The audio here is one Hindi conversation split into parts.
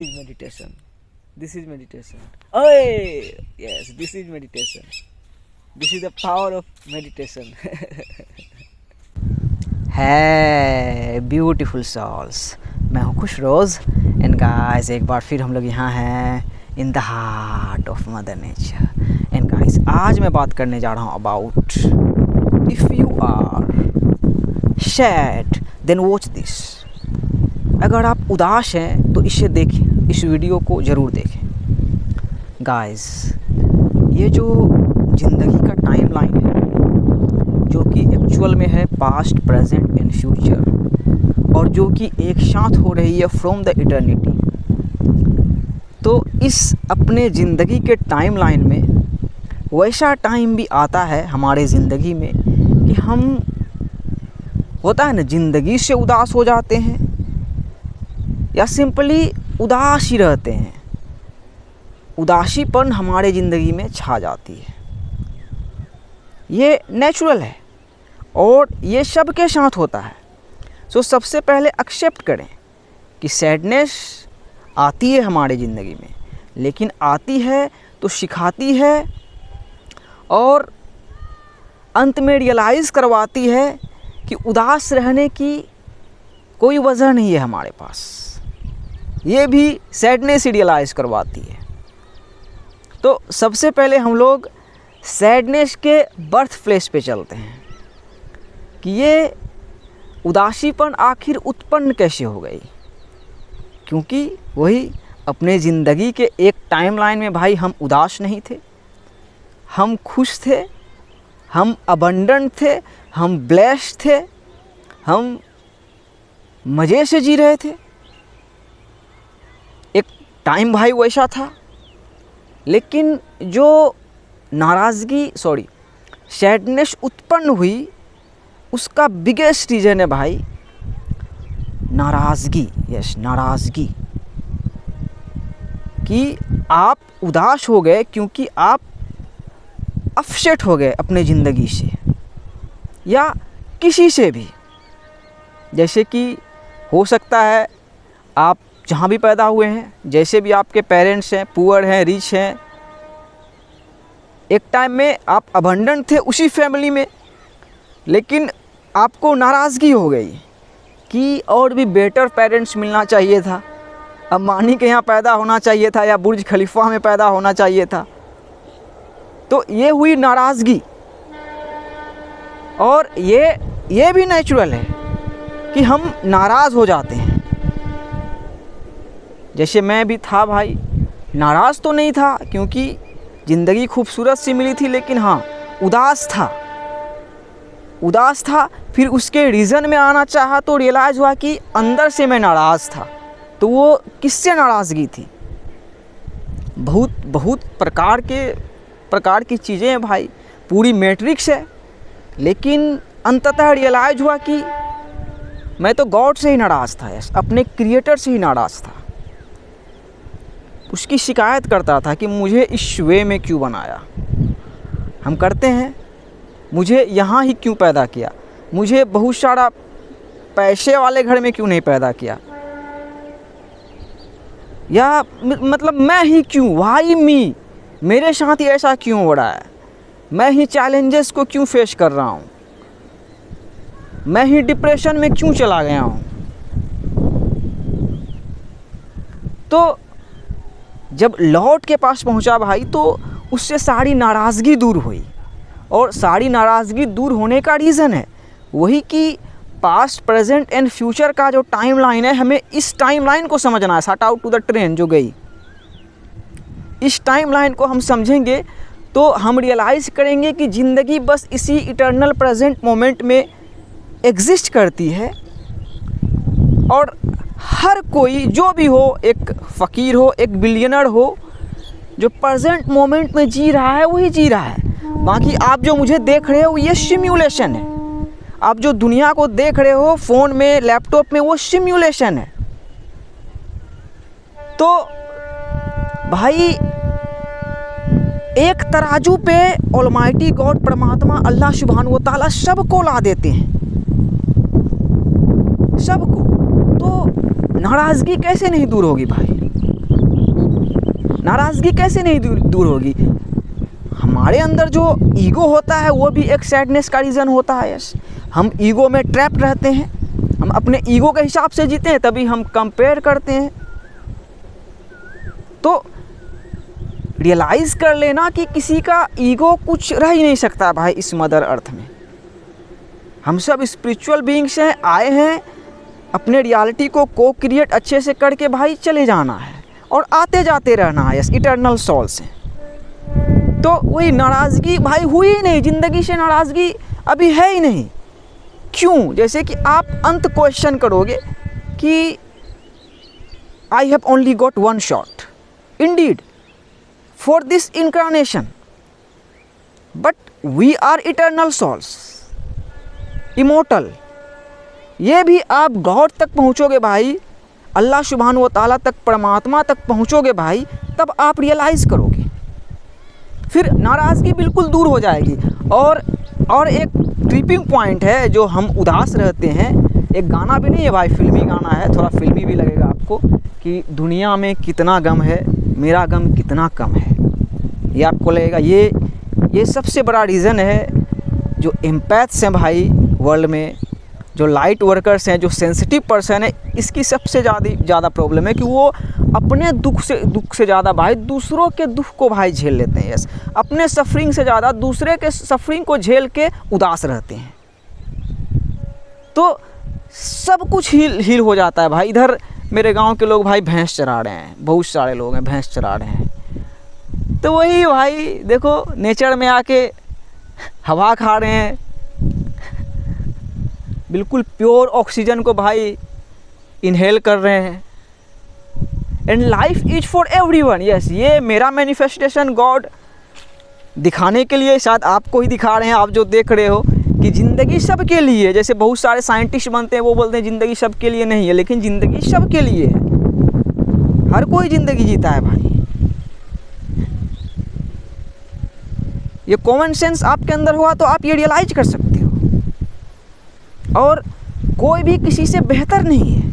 is meditation. This is meditation. Oh, yes, this is meditation. This is the power of meditation. है ब्यूटीफुल सॉल्स। मैं हूँ खुश रोज़ एंड गाइस एक बार फिर हम लोग यहाँ हैं in the heart of mother nature. And guys आज मैं बात करने जा रहा हूँ about if you are sad then watch this. अगर आप उदास हैं तो इसे देखें, इस वीडियो को ज़रूर देखें। गाइस ये जो ज़िंदगी का टाइमलाइन है जो कि एक्चुअल में है पास्ट, प्रेजेंट एंड फ्यूचर, और जो कि एक साथ हो रही है फ्रॉम द इटर्निटी, तो इस अपने ज़िंदगी के टाइमलाइन में वैसा टाइम भी आता है हमारे ज़िंदगी में कि हम, होता है ना, ज़िंदगी से उदास हो जाते हैं या सिंपली उदास ही रहते हैं। उदासीपन हमारे ज़िंदगी में छा जाती है। ये नेचुरल है और ये सब के साथ होता है। सो सबसे पहले एक्सेप्ट करें कि सैडनेस आती है हमारे ज़िंदगी में, लेकिन आती है तो सिखाती है और अंत में रियलाइज़ करवाती है कि उदास रहने की कोई वजह नहीं है हमारे पास। ये भी सैडनेस ही रियलाइज़ करवाती है। तो सबसे पहले हम लोग सैडनेस के बर्थ प्लेस पे चलते हैं कि ये उदासीपन आखिर उत्पन्न कैसे हो गई। क्योंकि वही अपने ज़िंदगी के एक टाइमलाइन में भाई हम उदास नहीं थे, हम खुश थे, हम अबंडेंट थे, हम ब्लेस्ड थे, हम मज़े से जी रहे थे। एक टाइम भाई वैसा था। लेकिन जो सैडनेस उत्पन्न हुई उसका बिगेस्ट रीज़न है भाई नाराज़गी। यस, नाराज़गी। कि आप उदास हो गए क्योंकि आप अपसेट हो गए अपने ज़िंदगी से या किसी से भी। जैसे कि हो सकता है आप जहाँ भी पैदा हुए हैं, जैसे भी आपके पेरेंट्स हैं, पुअर हैं, रिच हैं, एक टाइम में आप अबंडेंट थे उसी फैमिली में, लेकिन आपको नाराज़गी हो गई कि और भी बेटर पेरेंट्स मिलना चाहिए था, अंबानी के यहाँ पैदा होना चाहिए था या बुर्ज खलीफा में पैदा होना चाहिए था। तो ये हुई नाराज़गी। और ये भी नेचुरल है कि हम नाराज़ हो जाते हैं। जैसे मैं भी था भाई, नाराज़ तो नहीं था क्योंकि ज़िंदगी खूबसूरत सी मिली थी, लेकिन हाँ उदास था। फिर उसके रीज़न में आना चाहा तो रियलाइज़ हुआ कि अंदर से मैं नाराज़ था। तो वो किससे नाराज़गी थी? बहुत प्रकार की चीज़ें हैं भाई, पूरी मैट्रिक्स है। लेकिन अंततः रियलाइज़ हुआ कि मैं तो गॉड से ही नाराज़ था, अपने क्रिएटर से ही नाराज़ था। उसकी शिकायत करता था कि मुझे इस वे में क्यों बनाया। हम करते हैं, मुझे यहाँ ही क्यों पैदा किया, मुझे बहुत सारा पैसे वाले घर में क्यों नहीं पैदा किया, या मतलब मैं ही क्यों, वाई मी, मेरे साथ ही ऐसा क्यों हो रहा है, मैं ही चैलेंजेस को क्यों फेस कर रहा हूँ, मैं ही डिप्रेशन में क्यों चला गया हूँ। तो जब लॉर्ड के पास पहुंचा भाई तो उससे सारी नाराज़गी दूर हुई। और सारी नाराज़गी दूर होने का रीज़न है वही कि पास्ट, प्रेजेंट एंड फ्यूचर का जो टाइमलाइन है, हमें इस टाइमलाइन को समझना है। Shot out to the train जो गई, इस टाइमलाइन को हम समझेंगे तो हम रियलाइज़ करेंगे कि ज़िंदगी बस इसी इटर्नल प्रेजेंट मोमेंट में एग्जिस्ट करती है। और हर कोई जो भी हो, एक फ़कीर हो, एक बिलियनर हो, जो प्रेजेंट मोमेंट में जी रहा है वही जी रहा है। बाकी आप जो मुझे देख रहे हो ये सिम्युलेशन है। आप जो दुनिया को देख रहे हो फ़ोन में, लैपटॉप में, वो सिम्युलेशन है। तो भाई एक तराजू पे ऑलमाइटी गॉड, परमात्मा अल्लाह सुब्हानहू व तआला सबको ला देते हैं, सबको। तो नाराज़गी कैसे नहीं दूर होगी भाई? नाराज़गी कैसे नहीं दूर होगी? हमारे अंदर जो ईगो होता है वो भी एक सैडनेस का रीज़न होता है। यस, हम ईगो में ट्रैप रहते हैं, हम अपने ईगो के हिसाब से जीते हैं, तभी हम कंपेयर करते हैं। तो रियलाइज़ कर लेना कि किसी का ईगो कुछ रह ही नहीं सकता भाई इस मदर अर्थ में। हम सब स्पिरिचुअल बीइंग्स हैं, आए हैं अपने रियलिटी को क्रिएट अच्छे से करके भाई चले जाना है और आते जाते रहना है। यस, इटर्नल सोल्स हैं। तो वही नाराज़गी भाई हुई ही नहीं, ज़िंदगी से नाराज़गी अभी है ही नहीं। क्यों? जैसे कि आप अंत क्वेश्चन करोगे कि I have only got one shot indeed for this incarnation, but we are eternal souls, immortal. ये भी आप गॉड तक पहुँचोगे भाई, अल्लाह सुब्हानहू व तआला तक, परमात्मा तक पहुँचोगे भाई, तब आप रियलाइज़ करोगे, फिर नाराज़गी बिल्कुल दूर हो जाएगी। और एक ट्रिपिंग पॉइंट है, जो हम उदास रहते हैं, एक गाना भी नहीं है भाई, फिल्मी गाना है, थोड़ा फिल्मी भी लगेगा आपको, कि दुनिया में कितना गम है, मेरा गम कितना कम है। ये आपको लगेगा। ये सबसे बड़ा रीज़न है जो एम्पैथ्स हैं भाई वर्ल्ड में, जो लाइट वर्कर्स हैं, जो सेंसिटिव पर्सन है, इसकी सबसे ज़्यादा प्रॉब्लम है कि वो अपने दुख से ज़्यादा भाई दूसरों के दुख को भाई झेल लेते हैं। यस, अपने सफरिंग से ज़्यादा दूसरे के सफरिंग को झेल के उदास रहते हैं। तो सब कुछ हील हो जाता है भाई। इधर मेरे गांव के लोग भाई भैंस चरा रहे हैं, बहुत सारे लोग हैं भैंस चरा रहे हैं। तो वही भाई देखो, नेचर में आके हवा खा रहे हैं, बिल्कुल प्योर ऑक्सीजन को भाई इनहेल कर रहे हैं। And life is for everyone. Yes, ये मेरा मैनिफेस्टेशन गॉड दिखाने के लिए, शायद आपको ही दिखा रहे हैं, आप जो देख रहे हो, कि ज़िंदगी सबके लिए। जैसे बहुत सारे साइंटिस्ट बनते हैं, वो बोलते हैं ज़िंदगी सबके लिए नहीं है, लेकिन ज़िंदगी सबके लिए है। हर कोई ज़िंदगी जीता है भाई। ये कॉमन सेंस आपके अंदर हुआ तो आप ये रियलाइज कर सकते हो। और कोई भी किसी से बेहतर नहीं है,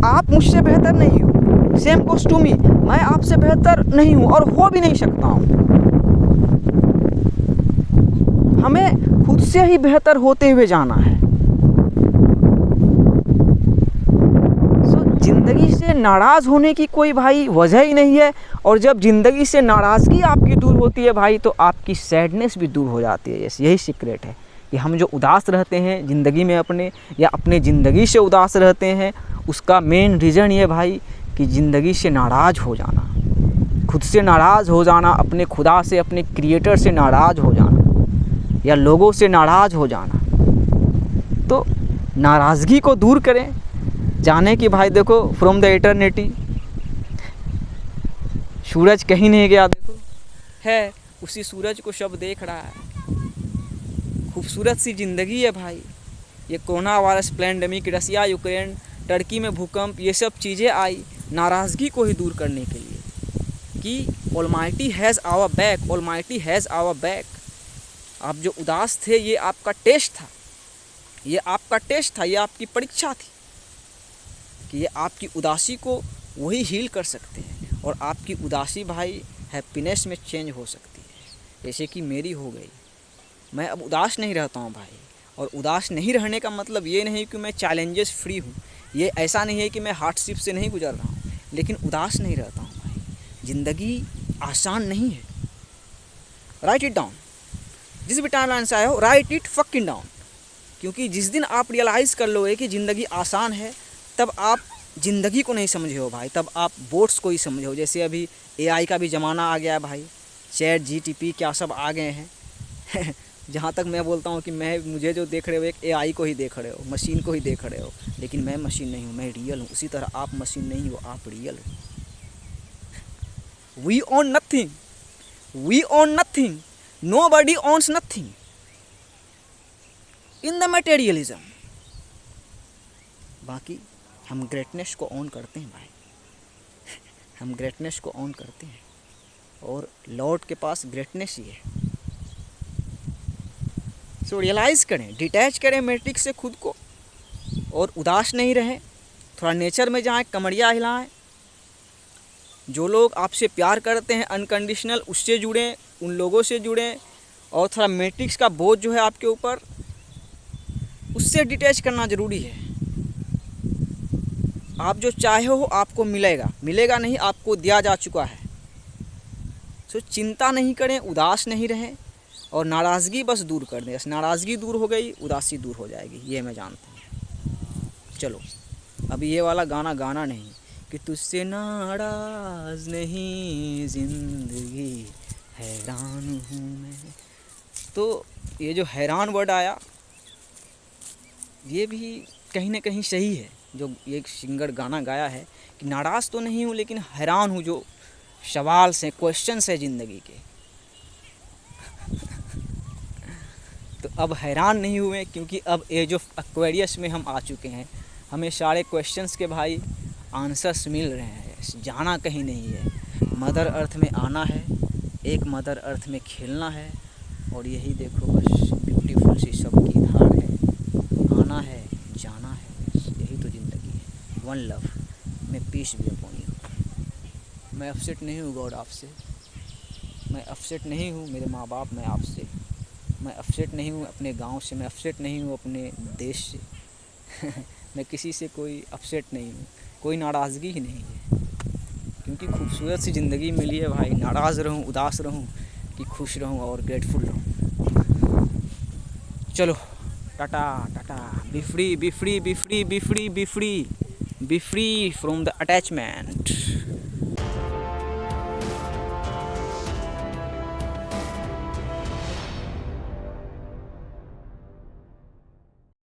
आप मुझसे बेहतर नहीं हो, सेम गोज़ टू मी, मैं आपसे बेहतर नहीं हूँ और हो भी नहीं सकता हूँ। हमें खुद से ही बेहतर होते हुए जाना है। ज़िंदगी से नाराज़ होने की कोई भाई वजह ही नहीं है। और जब ज़िंदगी से नाराज़गी आपकी दूर होती है भाई, तो आपकी सैडनेस भी दूर हो जाती है। यही सीक्रेट है कि हम जो उदास रहते हैं ज़िंदगी में अपने, या अपने ज़िंदगी से उदास रहते हैं, उसका मेन रीज़न ये भाई कि ज़िंदगी से नाराज़ हो जाना, खुद से नाराज़ हो जाना, अपने खुदा से, अपने क्रिएटर से नाराज़ हो जाना, या लोगों से नाराज़ हो जाना। तो नाराज़गी को दूर करें, जाने कि भाई देखो, फ्रॉम द इटर्निटी, सूरज कहीं नहीं गया, देखो है, उसी सूरज को सब देख रहा है। खूबसूरत सी ज़िंदगी है भाई। ये corona virus, pandemic, Russia Ukraine, Turkey में भूकंप, ये सब चीज़ें आई नाराज़गी को ही दूर करने के लिए, कि Almighty has our back, Almighty has our back. आप जो उदास थे, ये आपका टेस्ट था, ये आपका टेस्ट था, ये आपकी परीक्षा थी कि ये आपकी उदासी को वही हील कर सकते हैं, और आपकी उदासी भाई हैप्पीनेस में चेंज हो सकती है, जैसे कि मेरी हो गई। मैं अब उदास नहीं रहता हूँ भाई। और उदास नहीं रहने का मतलब ये नहीं कि मैं चैलेंजेस फ्री हूँ, ये ऐसा नहीं है कि मैं हार्डशिप से नहीं गुजर रहा हूँ, लेकिन उदास नहीं रहता हूँ भाई। ज़िंदगी आसान नहीं है। Right it down. जिस भी टाइमलाइन से आए हो, राइट इट फकिंग डाउन। क्योंकि जिस दिन आप रियलाइज़ कर लोगे कि ज़िंदगी आसान है, तब आप ज़िंदगी को नहीं समझे हो भाई, तब आप बोट्स को ही समझे हो। जैसे अभी AI का भी ज़माना आ गया है भाई, चैट GTP क्या सब आ गए हैं। जहाँ तक मैं बोलता हूँ कि मुझे जो देख रहे हो, एक AI को ही देख रहे हो, मशीन को ही देख रहे हो, लेकिन मैं मशीन नहीं हूँ, मैं रियल हूँ। उसी तरह आप मशीन नहीं हो, आप रियल हो। We own nothing, we own nothing, nobody owns nothing in the materialism. बाकी हम ग्रेटनेस को ऑन करते हैं भाई, हम ग्रेटनेस को ऑन करते हैं, और लॉर्ड के पास ग्रेटनेस ही है। सो रियलाइज़ करें, डिटैच करें मैट्रिक्स से खुद को, और उदास नहीं रहें। थोड़ा नेचर में जाएं, कमरिया हिलाएं, जो लोग आपसे प्यार करते हैं अनकंडीशनल, उससे जुड़ें, उन लोगों से जुड़ें। और थोड़ा मैट्रिक्स का बोझ जो है आपके ऊपर, उससे डिटैच करना ज़रूरी है। आप जो चाहे हो आपको मिलेगा, मिलेगा नहीं, आपको दिया जा चुका है। सो चिंता नहीं करें, उदास नहीं रहें, और नाराज़गी बस दूर कर दें। बस नाराज़गी दूर हो गई, उदासी दूर हो जाएगी, ये मैं जानता हूँ। चलो अभी ये वाला गाना गाना नहीं कि तुझसे नाराज़ नहीं ज़िंदगी हैरान हूँ मैं। तो ये जो हैरान वर्ड आया, ये भी कहीं ना कहीं सही है। जो एक सिंगर गाना गाया है कि नाराज़ तो नहीं हूँ लेकिन हैरान हूँ, जो सवाल से क्वेश्चंस है ज़िंदगी के। तो अब हैरान नहीं हुए, क्योंकि अब एज ऑफ एक्वेरियस में हम आ चुके हैं। हमें सारे क्वेश्चंस के भाई आंसर्स मिल रहे हैं, जाना कहीं नहीं है। मदर अर्थ में आना है, एक मदर अर्थ में खेलना है, और यही देखो बस ब्यूटीफुल सी सबकी धार है। आना है, जाना है, बस यही तो ज़िंदगी है। वन लव, मैं पीस भी अपॉन यू। मैं अपसेट नहीं हूँ गॉड आपसे, मैं अपसेट नहीं हूँ मेरे माँ बाप, मैं आपसे, मैं अपसेट नहीं हूँ अपने गांव से, मैं अपसेट नहीं हूँ अपने देश से। मैं किसी से कोई अपसेट नहीं हूँ, कोई नाराज़गी ही नहीं है, क्योंकि खूबसूरत सी ज़िंदगी मिली है भाई। नाराज़ रहूँ, उदास रहूँ, कि खुश रहूँ और ग्रेटफुल रहूँ। चलो Tata Tata, B free B free B free B free B free B free from the attachment.